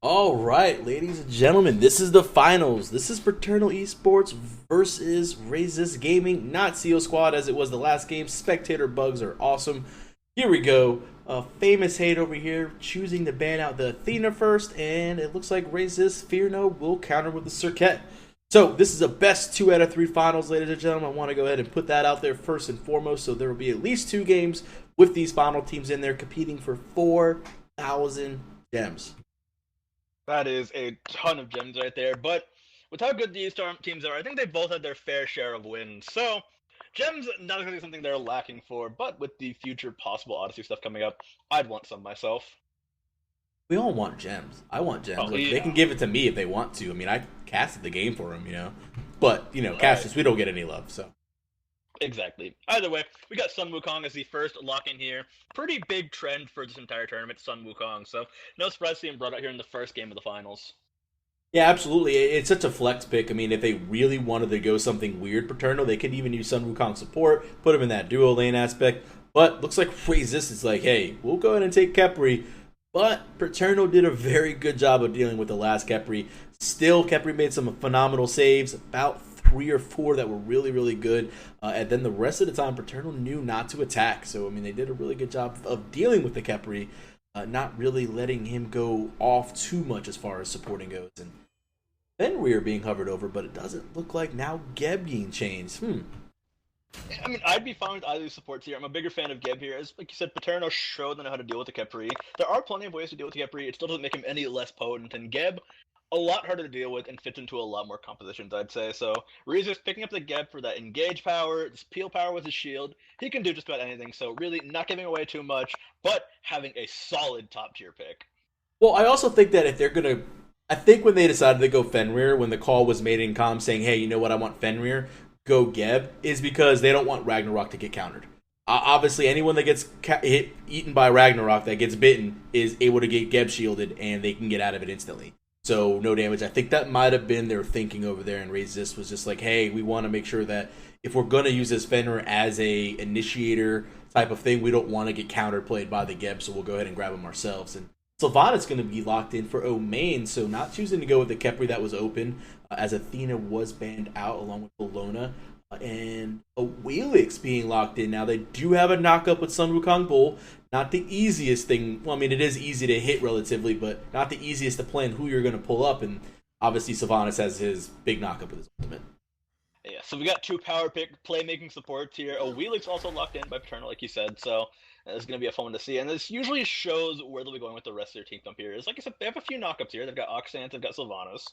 All right, ladies and gentlemen, this is the finals. This is Paterno Esports versus Resist Gaming, not CO Squad as it was the last game. Spectator bugs are awesome. Here we go. Famous hate over here, choosing to ban out the Athena first, and it looks like Resist Fear No will counter with the Circuit. So this is a best 2 out of 3 finals, ladies and gentlemen. I want to go ahead and put that out there first and foremost. So there will be at least 2 games with these final teams in there competing for 4,000 gems. That is a ton of gems right there. But with how good these teams are, I think they both had their fair share of wins. So gems not exactly something they're lacking for, but with the future possible Odyssey stuff coming up, I'd want some myself. We all want gems. I want gems. Oh Like they can yeah, give it to me if they want to. I mean, I casted the game for them. But right. casters we don't get any love. So Exactly. Either way, we got Sun Wukong as the first lock-in here. Pretty big trend for this entire tournament, Sun Wukong. So no surprise to see him brought out here in the first game of the finals. yeah, absolutely. It's such a flex pick. I mean, if they really wanted to go something weird, Paterno, they could even use Sun Wukong support, put him in that duo lane aspect. But looks like Resist is like, hey, we'll go ahead and take Kepri. But Paterno did a very good job of dealing with the last Kepri. Still, Kepri made some phenomenal saves, about 3 or 4 that were really, really good. And then the rest of the time, Paterno knew not to attack. So, I mean, they did a really good job of dealing with the Kepri, not really letting him go off too much as far as supporting goes. And Fenrir being hovered over, but it doesn't look like now Geb being changed. I mean, I'd be fine with either of these supports here. I'm a bigger fan of Geb here. As like you said, Paterno showed them how to deal with the Kepri. There are plenty of ways to deal with the Kepri. It still doesn't make him any less potent. And Geb, a lot harder to deal with and fits into a lot more compositions, I'd say. So Reza's picking up the Geb for that engage power, this peel power with his shield. He can do just about anything. So really not giving away too much, but having a solid top tier pick. Well, I also think that if they're gonna, I think when they decided to go Fenrir, when the call was made in com saying, "Hey, you know what? I want Fenrir, go Geb," is because they don't want Ragnarok to get countered. Obviously, anyone that gets eaten by Ragnarok that gets bitten is able to get Geb shielded, and they can get out of it instantly. So no damage. I think that might have been their thinking over there. And Resist was just like, "Hey, we want to make sure that if we're gonna use this Fenrir as a initiator type of thing, we don't want to get counterplayed by the Geb, so we'll go ahead and grab them ourselves." And Sylvana's going to be locked in for Omain, so not choosing to go with the Kepri that was open, as Athena was banned out along with Bologna. And a Wheelix being locked in. Now, they do have a knockup with Sun Wukong Bull. Not the easiest thing. Well, I mean, it is easy to hit relatively, but not the easiest to plan who you're going to pull up. And obviously, Sylvanas has his big knockup with his ultimate. Yeah, so we got two power pick playmaking supports here. Oh, Wheelix also locked in by Paterno, like you said, so it's going to be a fun one to see. And this usually shows where they'll be going with the rest of their team up here. Is like I said, they have a few knockups here. They've got Oxant, they've got Sylvanas.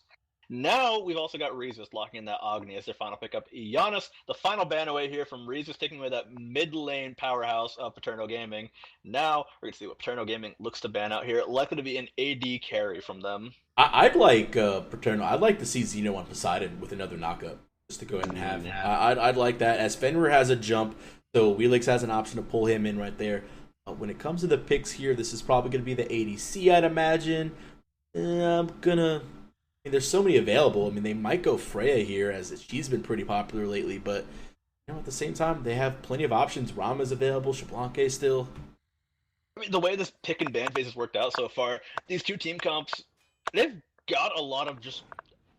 Now we've also got Rezus locking in that Agni as their final pickup. Giannis, the final ban away here from Rezus, taking away that mid lane powerhouse of Paterno Gaming. Now we're going to see what Paterno Gaming looks to ban out here. Likely to be an AD carry from them. I'd like Paterno. I'd like to see Zeno on Poseidon with another knockup, just to go ahead and have him. Yeah. I'd like that. As Fenrir has a jump, so Wheelix has an option to pull him in right there. When it comes to the picks here, this is probably going to be the ADC, I'd imagine. I'm gonna. I mean, there's so many available. I mean, they might go Freya here, as she's been pretty popular lately. But at the same time, they have plenty of options. Rama's available. Shablanke still. I mean, the way this pick and ban phase has worked out so far, these two team comps, they've got a lot of just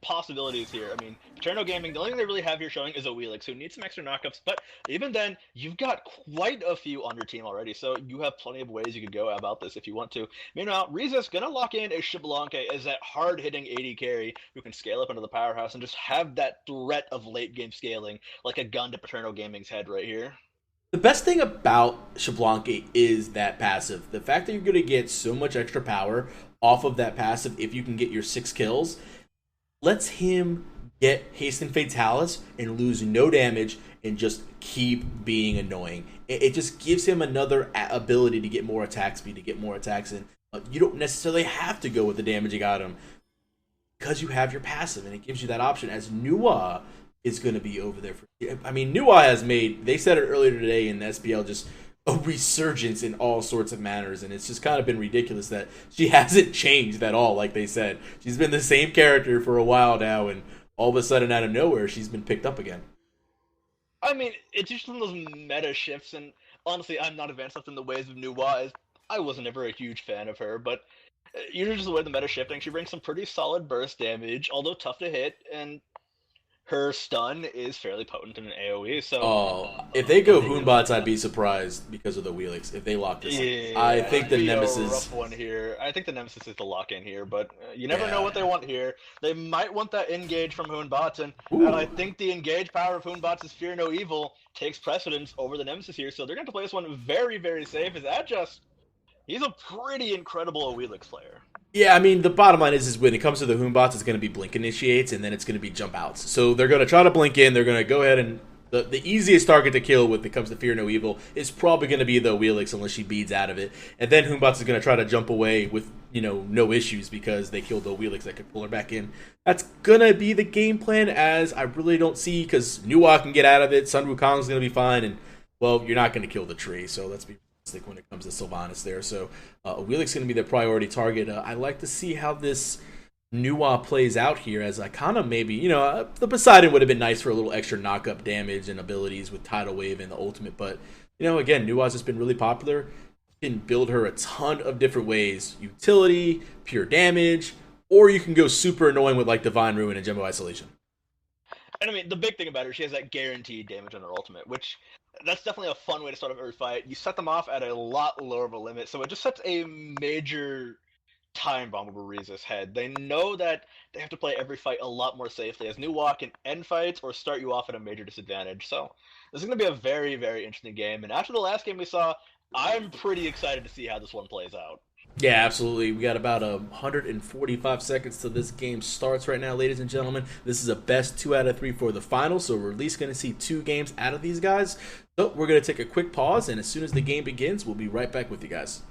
possibilities here. I mean, Paterno Gaming, the only thing they really have here showing is a Wheelix, who needs some extra knockups, but even then, you've got quite a few on your team already, so you have plenty of ways you could go about this if you want to. Meanwhile, Riza's gonna lock in a Xbalanque as that hard-hitting AD carry who can scale up into the powerhouse and just have that threat of late-game scaling like a gun to Paterno Gaming's head right here. The best thing about Shablanke is that passive. The fact that you're going to get so much extra power off of that passive if you can get your 6 kills lets him get Hasten Fatalis and lose no damage and just keep being annoying. It just gives him another ability to get more attack speed, to get more attacks in. You don't necessarily have to go with the damaging item because you have your passive, and it gives you that option. As Nua is going to be over there for. I mean, Nua has made. They said it earlier today in SPL, just a resurgence in all sorts of manners, and it's just kind of been ridiculous that she hasn't changed at all. Like they said, she's been the same character for a while now, and all of a sudden, out of nowhere, she's been picked up again. I mean, it's just one of those meta shifts, and honestly, I'm not advanced enough in the ways of Nuwa. As I wasn't ever a huge fan of her, but Usually just the way the meta shifting, she brings some pretty solid burst damage, although tough to hit, and her stun is fairly potent in an AoE, so Oh, if they go Hoonbots, I'd be surprised because of the Wheelix. If they lock this in, I yeah, think it'd the be a Nemesis. rough one here. I think the Nemesis is the lock in here, but you never know Yeah. what they want here. They might want that engage from Hoonbots, and I Ooh. think the engage power of Hoonbots' Fear No Evil takes precedence over the Nemesis here, so they're going to play this one very, very safe. Is that just. He's a pretty incredible Wheelix player. Yeah, I mean, the bottom line is when it comes to the Hoonbots, it's going to be blink initiates, and then it's going to be jump outs. So they're going to try to blink in. They're going to go ahead and the easiest target to kill when it comes to Fear No Evil is probably going to be the Wheelix unless she beads out of it. And then Hoonbots is going to try to jump away with, no issues because they killed the Wheelix that could pull her back in. That's going to be the game plan, as I really don't see, because Nuwa can get out of it, Sun Wukong's going to be fine, and, well, you're not going to kill the tree, so let's be when it comes to Sylvanas there. So Wheelix going to be the priority target. I like to see how this Nuwa plays out here, as I kind of maybe, the Poseidon would have been nice for a little extra knock-up damage and abilities with Tidal Wave and the ultimate, but, again, Nuwa's just been really popular. You can build her a ton of different ways. Utility, pure damage, or you can go super annoying with, like, Divine Ruin and Gemmo Isolation. And I mean, the big thing about her, she has that guaranteed damage on her ultimate, which that's definitely a fun way to start every fight. You set them off at a lot lower of a limit, so it just sets a major time bomb over Riza's head. They know that they have to play every fight a lot more safely, as Nuwa can end fights or start you off at a major disadvantage. So this is going to be a very, very interesting game. And after the last game we saw, I'm pretty excited to see how this one plays out. Yeah, absolutely. We got about 145 seconds till this game starts right now, ladies and gentlemen. This is a best 2 out of 3 for the final, so we're at least going to see 2 games out of these guys. So we're going to take a quick pause, and as soon as the game begins, we'll be right back with you guys.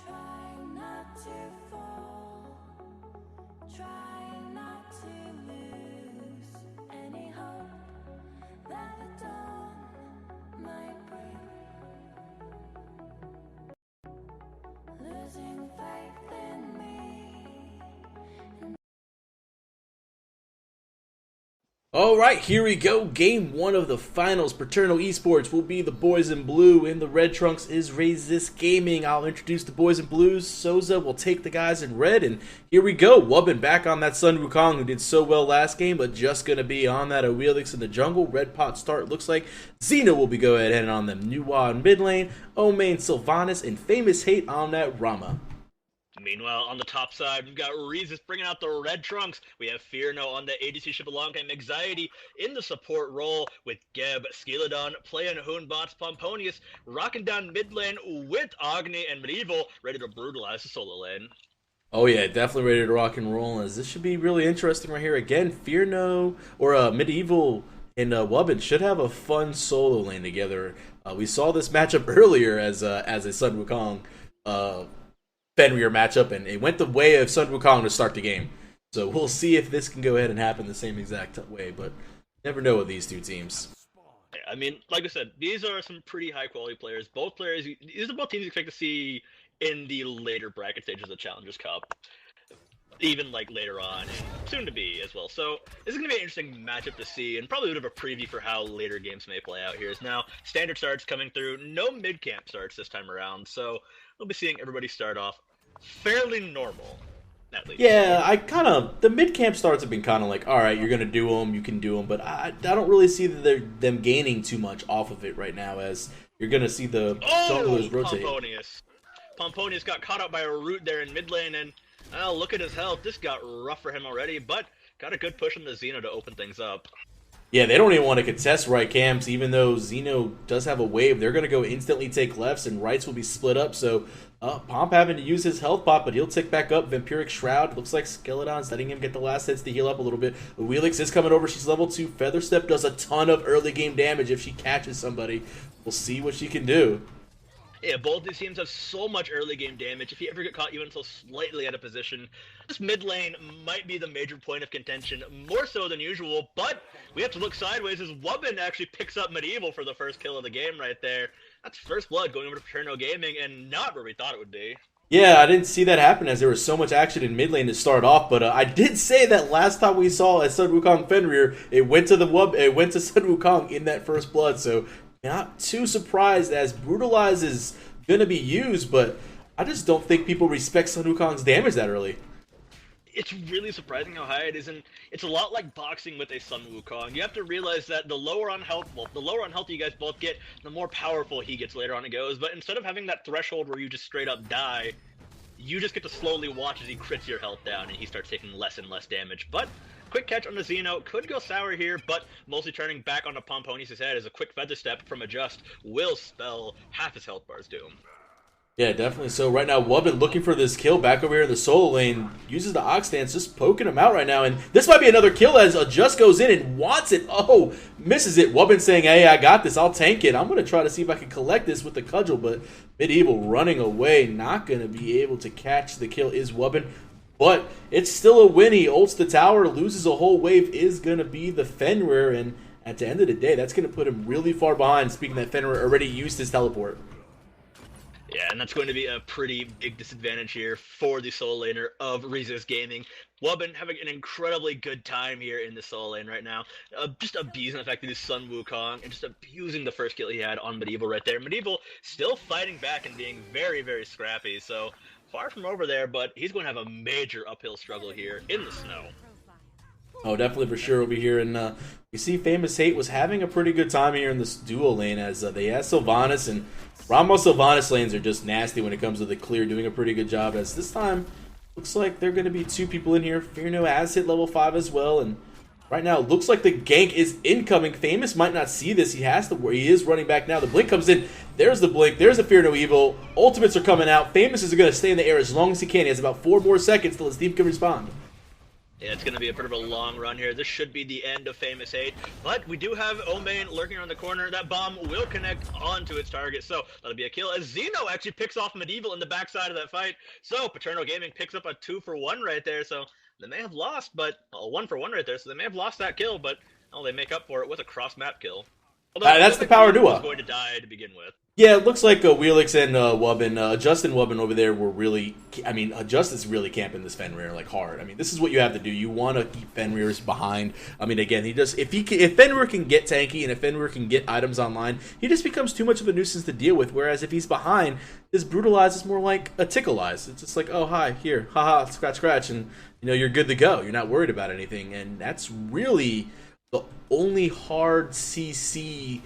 Try not to fall, try not to lose any hope that the dawn might bring. Losing faith in me. All right, here we go. Game 1 of the finals. Paterno Esports will be the boys in blue, and the red trunks is Resist Gaming. I'll introduce the boys in blues. Souza will take the guys in red, and here we go. Wubbin back on that Sun Wukong, who did so well last game, but just going to be on that Awilix in the jungle. Red pot start looks like Xena will be go ahead and on them. Nuwa in mid lane, Omain, Sylvanas, and Famous Hate on that Rama. Meanwhile, on the top side, we've got Resist bringing out the red trunks. We have Fearno on the ADC ship alongside Anxiety in the support role with Geb, Skilodon, playing Hoonbots, Pomponius, rocking down mid lane with Agni and Medieval, ready to brutalize the solo lane. Oh yeah, definitely ready to rock and roll, as this should be really interesting right here. Again, Fearno, or Medieval and Wubbin should have a fun solo lane together. We saw this matchup earlier as a Sun Wukong Fenrir matchup, and it went the way of Sun Wukong to start the game. So we'll see if this can go ahead and happen the same exact way, but never know with these two teams. Yeah, I mean, like I said, these are some pretty high-quality players. Both players, these are both teams you expect to see in the later bracket stages of the Challengers Cup. Even, like, later on, and soon to be as well. So, this is going to be an interesting matchup to see, and probably a bit of a preview for how later games may play out here. Is now, standard starts coming through, no mid-camp starts this time around, so we'll be seeing everybody start off fairly normal, at least. Yeah, the mid-camp starts have been kind of like, alright, you're going to do them, you can do them, but I don't really see that them gaining too much off of it right now, as you're going to see the junglers rotate. Pomponius got caught up by a root there in mid lane, and look at his health. This got rough for him already, but got a good push on the Xeno to open things up. Yeah, they don't even want to contest right camps, even though Xeno does have a wave. They're going to go instantly take lefts, and rights will be split up, so Pomp having to use his health pot, but he'll tick back up. Vampiric Shroud, looks like Skeleton's letting him get the last hits to heal up a little bit. Awilix is coming over, she's level 2. Featherstep does a ton of early game damage if she catches somebody. We'll see what she can do. Yeah, both these teams have so much early game damage. If you ever get caught even so slightly out of position, this mid lane might be the major point of contention, more so than usual, but we have to look sideways as Wubbin actually picks up Medieval for the first kill of the game right there. That's first blood going over to Paterno Gaming, and not where we thought it would be. Yeah, I didn't see that happen as there was so much action in mid lane to start off, but I did say that last time we saw a Sun Wukong Fenrir, it went to Sun Wukong in that first blood, so not too surprised as Brutalize is going to be used, but I just don't think people respect Sun Wukong's damage that early. It's really surprising how high it is, and it's a lot like boxing with a Sun Wukong. You have to realize that the lower on health you guys both get, the more powerful he gets later on it goes, but instead of having that threshold where you just straight up die, you just get to slowly watch as he crits your health down and he starts taking less and less damage. But quick catch on the Xeno could go sour here, but mostly turning back onto Pomponius' head as a quick feather step from Adjust will spell half his health bar's doom. Yeah, definitely. So right now, Wubbin looking for this kill back over here in the solo lane. Uses the Ox Dance, just poking him out right now. And this might be another kill as Adjust goes in and wants it. Oh, misses it. Wubbin saying, hey, I got this. I'll tank it. I'm going to try to see if I can collect this with the Cudgel. But Medieval running away. Not going to be able to catch the kill is Wubbin. But it's still a win. He ults the tower, loses a whole wave, is going to be the Fenrir. And at the end of the day, that's going to put him really far behind. Speaking that Fenrir already used his teleport. Yeah, and that's going to be a pretty big disadvantage here for the solo laner of Resist Gaming. Wubbin having an incredibly good time here in the solo lane right now. Just abusing the fact that he's Sun Wukong and just abusing the first kill he had on Medieval right there. Medieval still fighting back and being very, very scrappy. So far from over there, but he's going to have a major uphill struggle here in the snow. Oh, definitely for sure over here. And you see Famous Hate was having a pretty good time here in this duo lane as they had Sylvanas, and Ramos Sylvanas lanes are just nasty when it comes to the clear, doing a pretty good job as this time looks like there are going to be two people in here. Fearno has hit level 5 as well, and right now it looks like the gank is incoming. Famous might not see this. He is running back now. The blink comes in. There's the blink. There's the Fearno Evil. Ultimates are coming out. Famous is going to stay in the air as long as he can. He has about 4 more seconds till his team can respond. Yeah, it's going to be a bit of a long run here. This should be the end of Famous 8, but we do have Omain lurking around the corner. That bomb will connect onto its target, so that'll be a kill as Xeno actually picks off Medieval in the backside of that fight. So Paterno Gaming picks up a 2-for-1 right there, so they may have lost, but a 1-for-1 right there, so they may have lost that kill, but they make up for it with a cross-map kill. Although that's the power duo. Was going to die to begin with. Yeah, it looks like Wheelix and Wubbin, Justin Wubbin over there were really, Justin's really camping this Fenrir like hard. I mean, this is what you have to do. You want to keep Fenrir's behind. I mean, again, if Fenrir can get tanky and if Fenrir can get items online, he just becomes too much of a nuisance to deal with. Whereas if he's behind, this Brutalize is more like a Tickleize. It's just like, oh, hi, here, haha, scratch, scratch, and you're good to go. You're not worried about anything, and that's really the only hard CC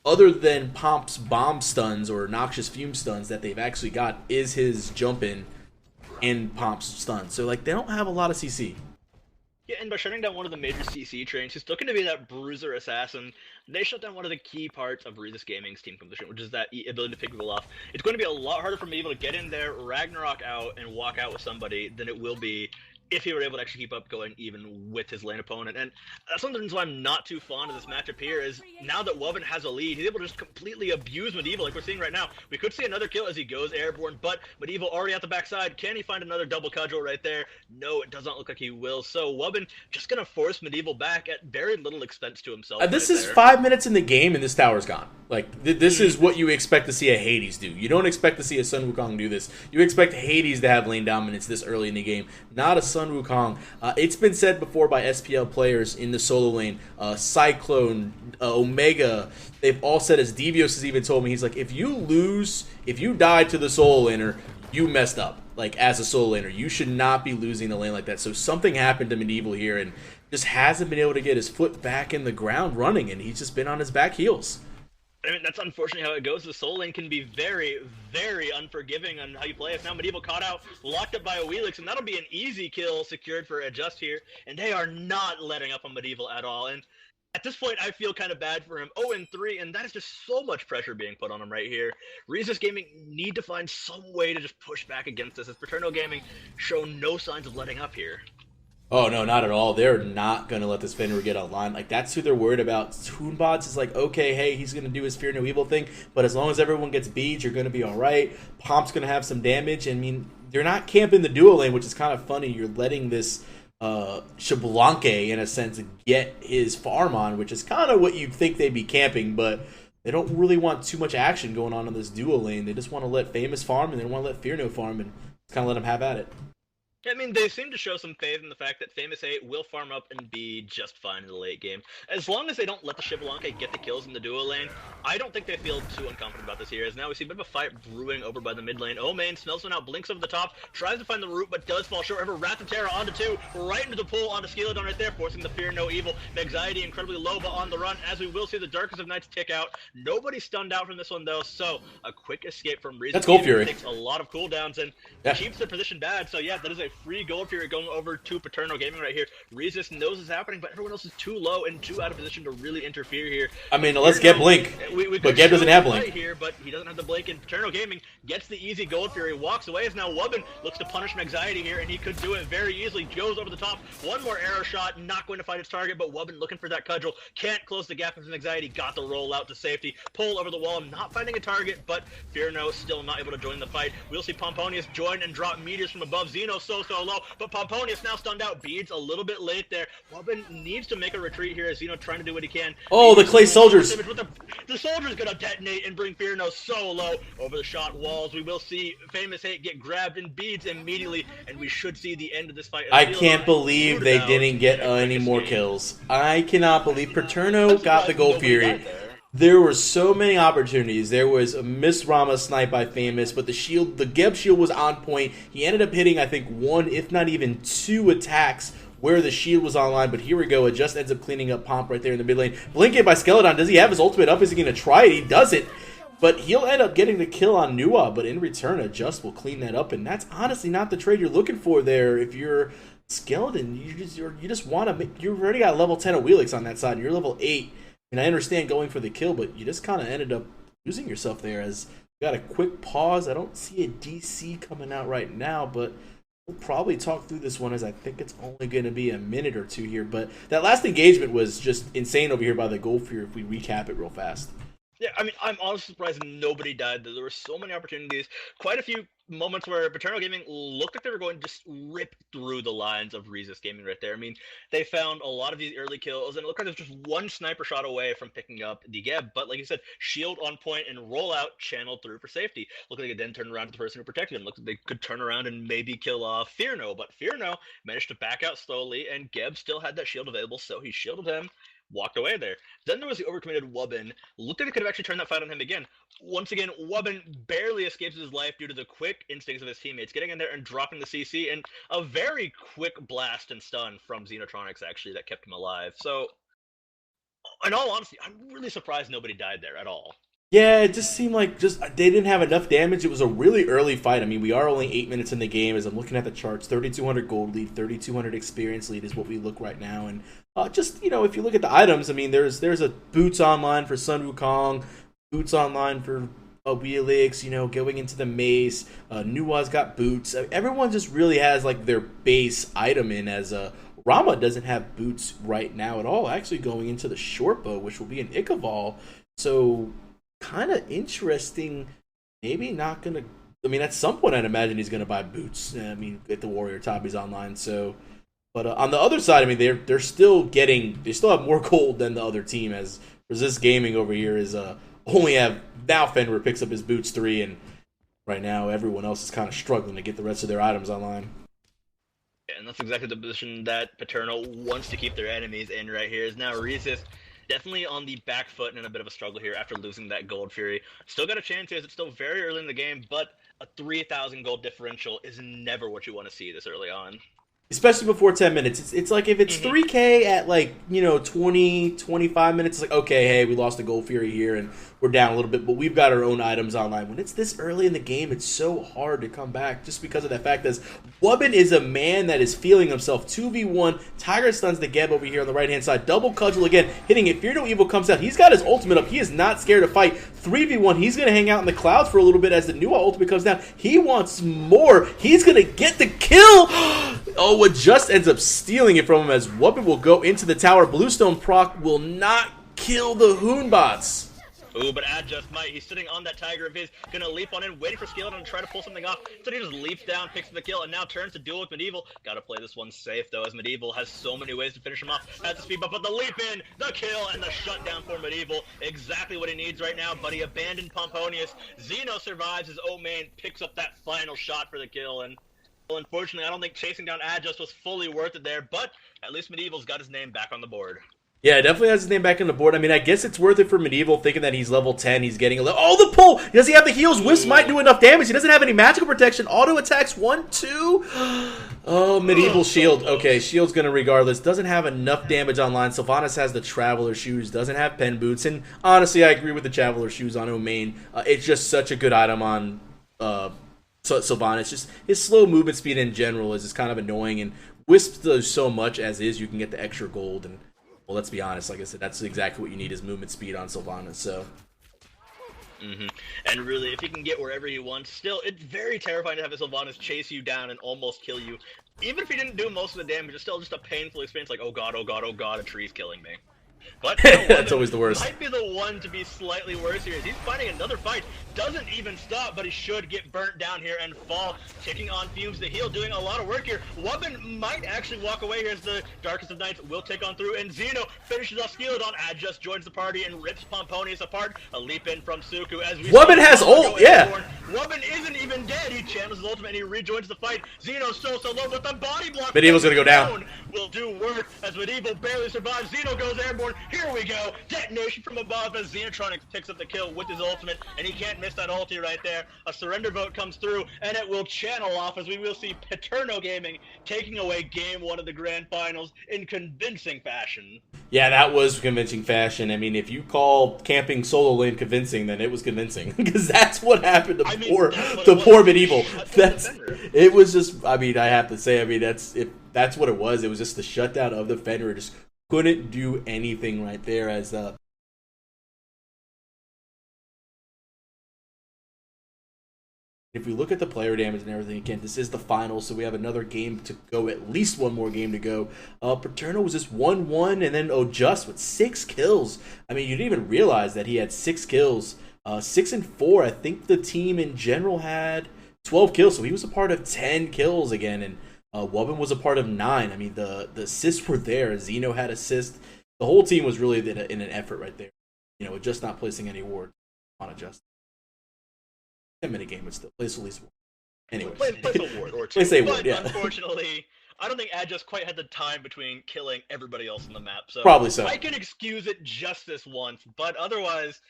other than Pomp's bomb stuns or noxious fume stuns that they've actually got is his jump in and Pomp's stuns. So like they don't have a lot of CC. Yeah, and by shutting down one of the major CC trains, who's still going to be that bruiser assassin, they shut down one of the key parts of Rezus Gaming's team composition, which is that ability to pick people off. It's going to be a lot harder for me to get in there, Ragnarok out, and walk out with somebody than it will be if he were able to actually keep up going even with his lane opponent. And that's one of the reasons why I'm not too fond of this matchup here is now that Wubbin has a lead, he's able to just completely abuse Medieval like we're seeing right now. We could see another kill as he goes airborne, but Medieval already at the backside. Can he find another double cudgel right there? No, it does not look like he will. So Wubbin just going to force Medieval back at very little expense to himself. This is 5 minutes in the game and this tower's gone. Like, this is what you expect to see a Hades do. You don't expect to see a Sun Wukong do this. You expect Hades to have lane dominance this early in the game, not a Sun Wukong. It's been said before by SPL players in the solo lane, Cyclone, Omega, they've all said, as Devios has even told me, he's like, if you die to the solo laner, you messed up. Like, as a solo laner, you should not be losing the lane like that. So something happened to Medieval here and just hasn't been able to get his foot back in the ground running, and he's just been on his back heels. I mean, that's unfortunately how it goes. The soul lane can be very, very unforgiving on how you play. If now Medieval caught out, locked up by a Wheelix, and that'll be an easy kill secured for Adjust here. And they are not letting up on Medieval at all. And at this point, I feel kind of bad for him. 0-3, and that is just so much pressure being put on him right here. Rezus Gaming need to find some way to just push back against this, as Paterno Gaming show no signs of letting up here. Oh, no, not at all. They're not going to let this Fenrir get online. Like, that's who they're worried about. Toonbots is like, okay, hey, he's going to do his Fear No Evil thing, but as long as everyone gets beads, you're going to be all right. Pomp's going to have some damage. I mean, they're not camping the duo lane, which is kind of funny. You're letting this Shablanque, in a sense, get his farm on, which is kind of what you'd think they'd be camping, but they don't really want too much action going on in this duo lane. They just want to let Famous farm, and they want to let Fear No farm, and just kind of let him have at it. I mean, they seem to show some faith in the fact that Famous 8 will farm up and be just fine in the late game. As long as they don't let the Shablanque get the kills in the duo lane, I don't think they feel too unconfident about this here, as now we see a bit of a fight brewing over by the mid lane. Omain smells one out, blinks over the top, tries to find the root, but does fall short. However, Wrath of Terror onto 2, right into the pull onto Skeledon right there, forcing the Fear No Evil. Anxiety incredibly low, but on the run, as we will see the Darkest of Nights tick out. Nobody stunned out from this one, though, so a quick escape from Rezus. That's Gold Fury. Takes a lot of cooldowns and keeps the position bad, so yeah, that is a free Gold Fury going over to Paterno Gaming right here. Rezus knows it's happening, but everyone else is too low and too out of position to really interfere here. I mean, let's get Blink, but Geb doesn't have Blink. Here, but he doesn't have the Blink, and Paterno Gaming gets the easy Gold Fury, walks away, as now Wubbin looks to punish Anxiety here, and he could do it very easily. Goes over the top, one more arrow shot, not going to find its target, but Wubbin looking for that cudgel, can't close the gap with Anxiety, got the roll out to safety, pull over the wall, not finding a target, but Fear No still not able to join the fight. We'll see Pomponius join and drop meteors from above. Xeno so low, but Pomponius now stunned out. Beads a little bit late there. Wubbin needs to make a retreat here as Xeno trying to do what he can. Oh, the clay soldiers. The soldier's gonna detonate and bring Fear No so low over the shot walls. We will see Famous 8 get grabbed in beads immediately, and we should see the end of this fight. I can't believe they didn't get any more kills. I cannot believe Paterno got the Gold Fury. There were so many opportunities. There was a Miss Rama snipe by Famous, but the Geb shield was on point. He ended up hitting, I think, 1, if not even 2 attacks where the shield was online, but here we go. It just ends up cleaning up Pomp right there in the mid lane. Blink it by Skeledon. Does he have his ultimate up? Is he going to try it? He doesn't. But he'll end up getting the kill on Nua, but in return, Adjust will clean that up, and that's honestly not the trade you're looking for there. If you're Skeledon, you just want to make... You've already got level 10 of Wheelix on that side, and you're level 8. And I understand going for the kill, but you just kind of ended up losing yourself there as you got a quick pause. I don't see a DC coming out right now, but we'll probably talk through this one as I think it's only going to be a minute or two here. But that last engagement was just insane over here by the Gold Fear if we recap it real fast. Yeah, I mean, I'm honestly surprised nobody died. There were so many opportunities, quite a few moments where Paterno Gaming looked like they were going to just rip through the lines of Resist Gaming right there. I mean, they found a lot of these early kills, and it looked like there was just one sniper shot away from picking up the Geb. But like you said, shield on point and rollout channeled through for safety. Looked like they could then turn around to the person who protected him. Looked like they could turn around and maybe kill off Fearno, but Fearno managed to back out slowly, and Geb still had that shield available, so he shielded him, walked away there. Then there was the overcommitted Wubbin. Looked like they could have actually turned that fight on him again. Once again, Wubbin barely escapes his life due to the quick instincts of his teammates, getting in there and dropping the CC, and a very quick blast and stun from Xenotronics, actually, that kept him alive. So, in all honesty, I'm really surprised nobody died there at all. Yeah, it just seemed like they didn't have enough damage. It was a really early fight. I mean, we are only 8 minutes in the game. As I'm looking at the charts, 3,200 gold lead, 3,200 experience lead is what we look right now. And just if you look at the items, I mean, there's a boots online for Sun Wukong, boots online for Wheelix, going into the mace. Nuwa's got boots. Everyone just really has like their base item in. As Rama doesn't have boots right now at all. Actually, going into the short bow, which will be an Ikaval. So kind of interesting. Maybe not gonna. I mean, at some point, I'd imagine he's gonna buy boots. I mean, get the Warrior Tabis online. So, but on the other side, I mean, they're still getting. They still have more gold than the other team. As Resist Gaming over here is only have now Fenrir picks up his boots 3, and right now everyone else is kind of struggling to get the rest of their items online. And that's exactly the position that Paterno wants to keep their enemies in right here. Is now Resist definitely on the back foot and in a bit of a struggle here after losing that Gold Fury. Still got a chance here as it's still very early in the game, but a 3,000 gold differential is never what you want to see this early on. Especially before 10 minutes. It's like if it's 3K at 20, 25 minutes, it's like, okay, hey, we lost the Gold Fury here and we're down a little bit, but we've got our own items online. When it's this early in the game, it's so hard to come back just because of that fact that Wubbin is a man that is feeling himself. 2v1, Tiger stuns the Geb over here on the right-hand side. Double cudgel again, hitting it. Fear No Evil comes out. He's got his ultimate up. He is not scared to fight. 3v1, he's going to hang out in the clouds for a little bit as the Nuwa ultimate comes down. He wants more. He's going to get the kill. Oh, what just ends up stealing it from him as Wubbin will go into the tower. Bluestone proc will not kill the Hoonbots. Ooh, but Adjust might. He's sitting on that Tiger of his, gonna leap on in, waiting for Skeleton to try to pull something off. So he just leaps down, picks the kill, and now turns to duel with Medieval. Gotta play this one safe, though, as Medieval has so many ways to finish him off. Has the speed bump, but the leap in, the kill, and the shutdown for Medieval. Exactly what he needs right now, but he abandoned Pomponius. Xeno survives his own main, picks up that final shot for the kill, and unfortunately, I don't think chasing down Adjust was fully worth it there, but at least Medieval's got his name back on the board. Yeah, it definitely has his name back on the board. I mean, I guess it's worth it for Medieval, thinking that he's level 10. He's getting a level... Oh, the pull! Does he have the heals? Wisp might do enough damage. He doesn't have any magical protection. Auto attacks 1, 2. Oh, Medieval shield. Okay, shield's going to regardless. Doesn't have enough damage online. Sylvanas has the Traveler shoes. Doesn't have pen boots. And honestly, I agree with the Traveler shoes on Omain. It's just such a good item on Sylvanas. Just his slow movement speed in general is just kind of annoying. And Wisp does so much as is. You can get the extra gold and... Well, let's be honest. Like I said, that's exactly what you need is movement speed on Sylvanas. So, and really, if he can get wherever he wants, still, it's very terrifying to have a Sylvanas chase you down and almost kill you. Even if he didn't do most of the damage, it's still just a painful experience. Like, oh god, oh god, oh god, a tree's killing me. But that's always the worst. Might be the one to be slightly worse here. He's fighting another fight, doesn't even stop, but he should get burnt down here and fall, ticking on fumes. The heal doing a lot of work here. Wubbin might actually walk away here as the Darkest of Nights will take on through, and Xeno finishes off Skeleton. Adjust joins the party and rips Pomponius apart. A leap in from Suku as we Wubbin has ult, yeah. Wubbin isn't even dead. He channels his ultimate and he rejoins the fight. Xeno so low with the body block. Medieval's gonna go down. Will do work as Medieval barely survives. Xeno goes airborne. Here we go. Detonation from above as Xenotronics picks up the kill with his ultimate, and he can't miss that ulti right there. A surrender vote comes through, and it will channel off as we will see Paterno Gaming taking away Game 1 of the Grand Finals in convincing fashion. Yeah, that was convincing fashion. I mean, if you call camping solo lane convincing, then it was convincing because that's what happened to poor Medieval. It was just. I mean, I have to say. I mean, that's what it was. It was just the shutdown of the Fenrir. Just couldn't do anything right there as If we look at the player damage and everything, again, this is the final, so we have another game to go, at least one more game to go. Paterno was just 1-1, and then Just with 6 kills. I mean, you didn't even realize that he had 6 kills. 6 and 4. I think the team in general had 12 kills, so he was a part of 10 kills again, and Wubbin was a part of 9. I mean, the assists were there. Zeno had assists. The whole team was really in an effort right there. With just not placing any ward on a Just. 10-minute game, but still place at least one. Anyway, place a ward or two. Place a but ward, yeah. Unfortunately, I don't think Just quite had the time between killing everybody else on the map. So probably so. I can excuse it just this once, but otherwise,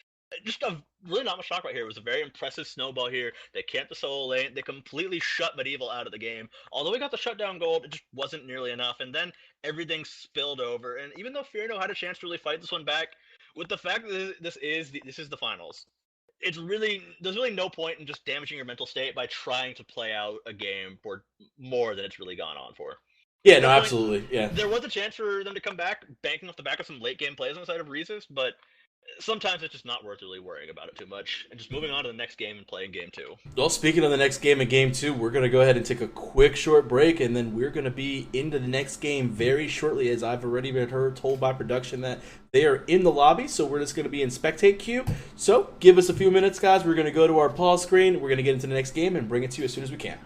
just really not much talk right here. It was a very impressive snowball here. They camped the solo lane. They completely shut Medieval out of the game. Although we got the shutdown gold, it just wasn't nearly enough. And then everything spilled over. And even though Fierno had a chance to really fight this one back, with the fact that this is the finals, there's really no point in just damaging your mental state by trying to play out a game for more than it's really gone on for. Yeah, no, absolutely. Yeah. There was a chance for them to come back, banking off the back of some late game plays on the side of Reese's, but sometimes it's just not worth really worrying about it too much and just moving on to the next game and playing game 2. Well, speaking of the next game and game 2, we're going to go ahead and take a quick short break, and then we're going to be into the next game very shortly, as I've already been told by production that they are in the lobby, so we're just going to be in spectate queue. So give us a few minutes, guys. We're going to go to our pause screen. We're going to get into the next game and bring it to you as soon as we can.